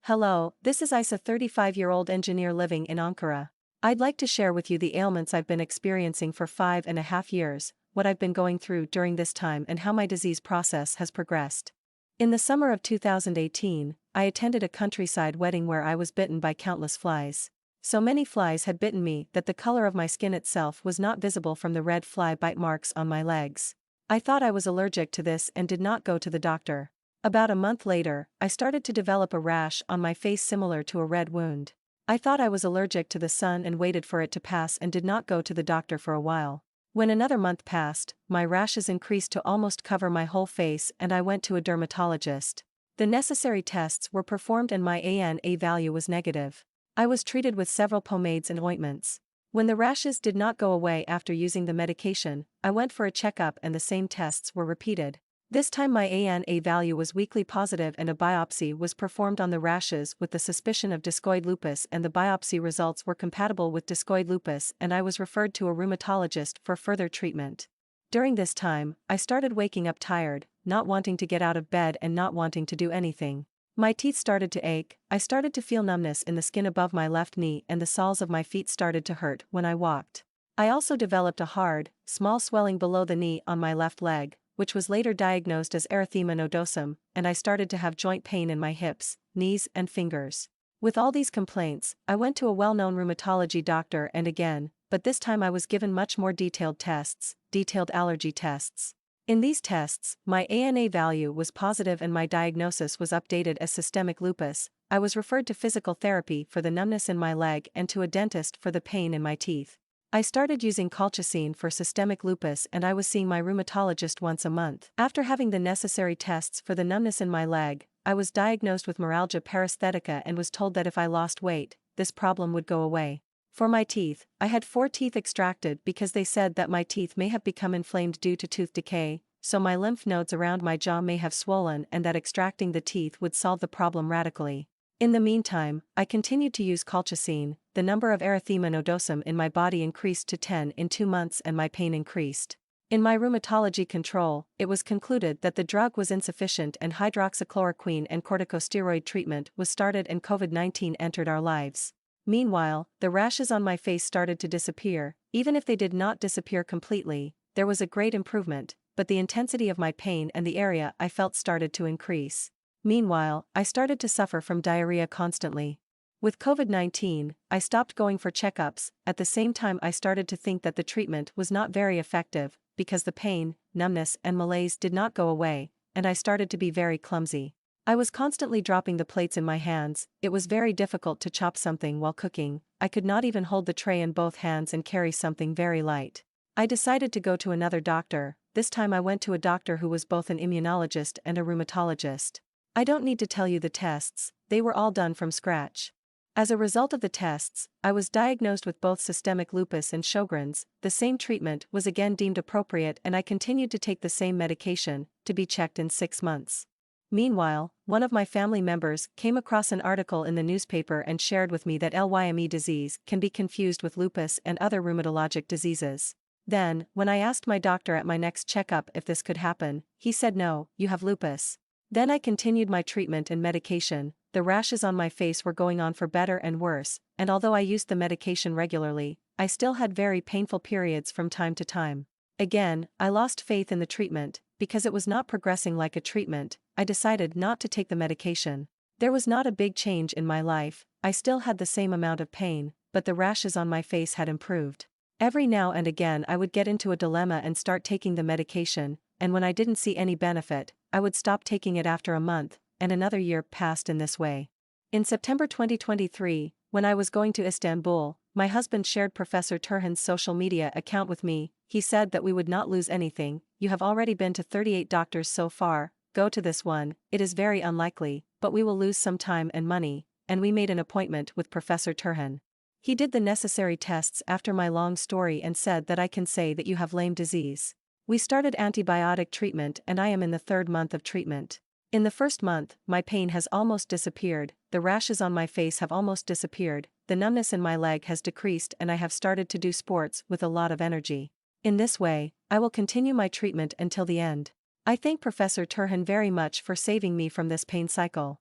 Hello, this is Isa, 35-year-old engineer living in Ankara. I'd like to share with you the ailments I've been experiencing for 5.5 years, what I've been going through during this time and how my disease process has progressed. In the summer of 2018, I attended a countryside wedding where I was bitten by countless flies. So many flies had bitten me that the color of my skin itself was not visible from the red fly bite marks on my legs. I thought I was allergic to this and did not go to the doctor. About a month later, I started to develop a rash on my face similar to a red wound. I thought I was allergic to the sun and waited for it to pass and did not go to the doctor for a while. When another month passed, my rashes increased to almost cover my whole face and I went to a dermatologist. The necessary tests were performed and my ANA value was negative. I was treated with several pomades and ointments. When the rashes did not go away after using the medication, I went for a checkup and the same tests were repeated. This time my ANA value was weakly positive and a biopsy was performed on the rashes with the suspicion of discoid lupus, and the biopsy results were compatible with discoid lupus and I was referred to a rheumatologist for further treatment. During this time, I started waking up tired, not wanting to get out of bed and not wanting to do anything. My teeth started to ache, I started to feel numbness in the skin above my left knee and the soles of my feet started to hurt when I walked. I also developed a hard, small swelling below the knee on my left leg, which was later diagnosed as erythema nodosum, and I started to have joint pain in my hips, knees and fingers. With all these complaints, I went to a well-known rheumatology doctor and again, but this time I was given much more detailed tests, detailed allergy tests. In these tests, my ANA value was positive and my diagnosis was updated as systemic lupus. I was referred to physical therapy for the numbness in my leg and to a dentist for the pain in my teeth. I started using colchicine for systemic lupus and I was seeing my rheumatologist once a month. After having the necessary tests for the numbness in my leg, I was diagnosed with myalgia paresthetica and was told that if I lost weight, this problem would go away. For my teeth, I had 4 teeth extracted because they said that my teeth may have become inflamed due to tooth decay, so my lymph nodes around my jaw may have swollen and that extracting the teeth would solve the problem radically. In the meantime, I continued to use colchicine. The number of erythema nodosum in my body increased to 10 in 2 months and my pain increased. In my rheumatology control, it was concluded that the drug was insufficient and hydroxychloroquine and corticosteroid treatment was started and COVID-19 entered our lives. Meanwhile, the rashes on my face started to disappear. Even if they did not disappear completely, there was a great improvement, but the intensity of my pain and the area I felt started to increase. Meanwhile, I started to suffer from diarrhea constantly. With COVID-19, I stopped going for checkups. At the same time I started to think that the treatment was not very effective, because the pain, numbness and malaise did not go away, and I started to be very clumsy. I was constantly dropping the plates in my hands. It was very difficult to chop something while cooking. I could not even hold the tray in both hands and carry something very light. I decided to go to another doctor. This time I went to a doctor who was both an immunologist and a rheumatologist. I don't need to tell you the tests, they were all done from scratch. As a result of the tests, I was diagnosed with both systemic lupus and Sjogren's. The same treatment was again deemed appropriate and I continued to take the same medication, to be checked in 6 months. Meanwhile, one of my family members came across an article in the newspaper and shared with me that Lyme disease can be confused with lupus and other rheumatologic diseases. Then, when I asked my doctor at my next checkup if this could happen, he said no, you have lupus. Then I continued my treatment and medication. The rashes on my face were going on for better and worse, and although I used the medication regularly, I still had very painful periods from time to time. Again, I lost faith in the treatment. Because it was not progressing like a treatment, I decided not to take the medication. There was not a big change in my life. I still had the same amount of pain, but the rashes on my face had improved. Every now and again I would get into a dilemma and start taking the medication, and when I didn't see any benefit, I would stop taking it after a month, and another year passed in this way. In September 2023, when I was going to Istanbul, my husband shared Professor Turhan's social media account with me. He said that we would not lose anything. You have already been to 38 doctors so far, go to this one. It is very unlikely, but we will lose some time and money, and we made an appointment with Professor Turhan. He did the necessary tests after my long story and said that I can say that you have Lyme disease. We started antibiotic treatment and I am in the 3rd month of treatment. In the 1st month, my pain has almost disappeared, the rashes on my face have almost disappeared, the numbness in my leg has decreased and I have started to do sports with a lot of energy. In this way, I will continue my treatment until the end. I thank Professor Turhan very much for saving me from this pain cycle.